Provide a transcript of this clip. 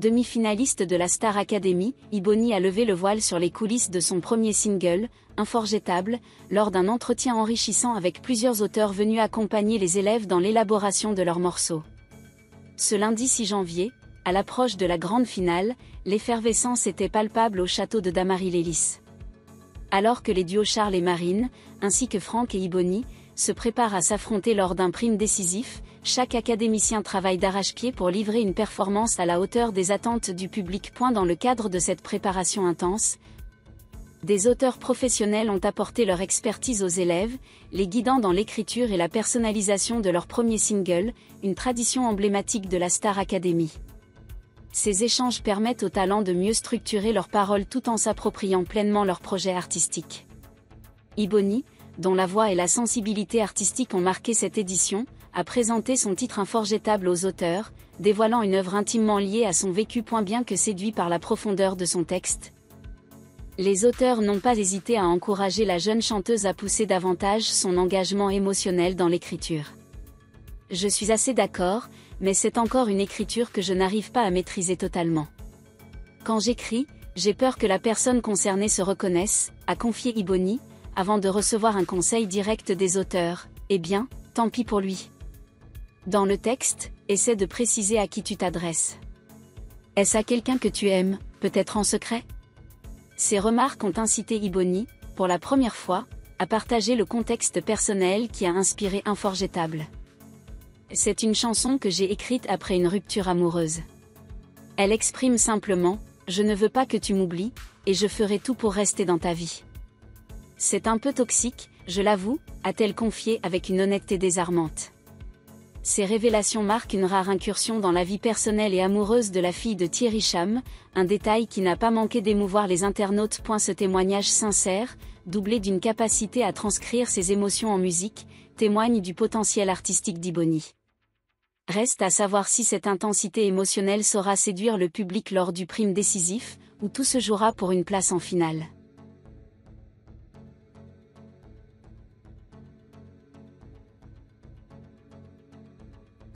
Demi-finaliste de la Star Academy, Ibony a levé le voile sur les coulisses de son premier single, Inforgettable, lors d'un entretien enrichissant avec plusieurs auteurs venus accompagner les élèves dans l'élaboration de leurs morceaux. Ce lundi 6 janvier, à l'approche de la grande finale, l'effervescence était palpable au château de Damary-Lélis. Alors que les duos Charles et Marine, ainsi que Franck et Ibony, se préparent à s'affronter lors d'un prime décisif, chaque académicien travaille d'arrache-pied pour livrer une performance à la hauteur des attentes du public. Dans le cadre de cette préparation intense, des auteurs professionnels ont apporté leur expertise aux élèves, les guidant dans l'écriture et la personnalisation de leur premier single, une tradition emblématique de la Star Academy. Ces échanges permettent aux talents de mieux structurer leurs paroles tout en s'appropriant pleinement leur projet artistique. Ibony, dont la voix et la sensibilité artistique ont marqué cette édition, a présenté son titre Inforgettable aux auteurs, dévoilant une œuvre intimement liée à son vécu. Bien que séduit par la profondeur de son texte, les auteurs n'ont pas hésité à encourager la jeune chanteuse à pousser davantage son engagement émotionnel dans l'écriture. Je suis assez d'accord, mais c'est encore une écriture que je n'arrive pas à maîtriser totalement. Quand j'écris, j'ai peur que la personne concernée se reconnaisse, a confié Ibony, avant de recevoir un conseil direct des auteurs. Eh bien, tant pis pour lui. Dans le texte, essaie de préciser à qui tu t'adresses. Est-ce à quelqu'un que tu aimes, peut-être en secret? Ces remarques ont incité Ibony, pour la première fois, à partager le contexte personnel qui a inspiré Inforgettable. C'est une chanson que j'ai écrite après une rupture amoureuse. Elle exprime simplement « Je ne veux pas que tu m'oublies, et je ferai tout pour rester dans ta vie ». C'est un peu toxique, je l'avoue, a-t-elle confié avec une honnêteté désarmante. Ces révélations marquent une rare incursion dans la vie personnelle et amoureuse de la fille de Thierry Cham, un détail qui n'a pas manqué d'émouvoir les internautes. Ce témoignage sincère, doublé d'une capacité à transcrire ses émotions en musique, témoigne du potentiel artistique d'Ibony. Reste à savoir si cette intensité émotionnelle saura séduire le public lors du prime décisif, ou tout se jouera pour une place en finale.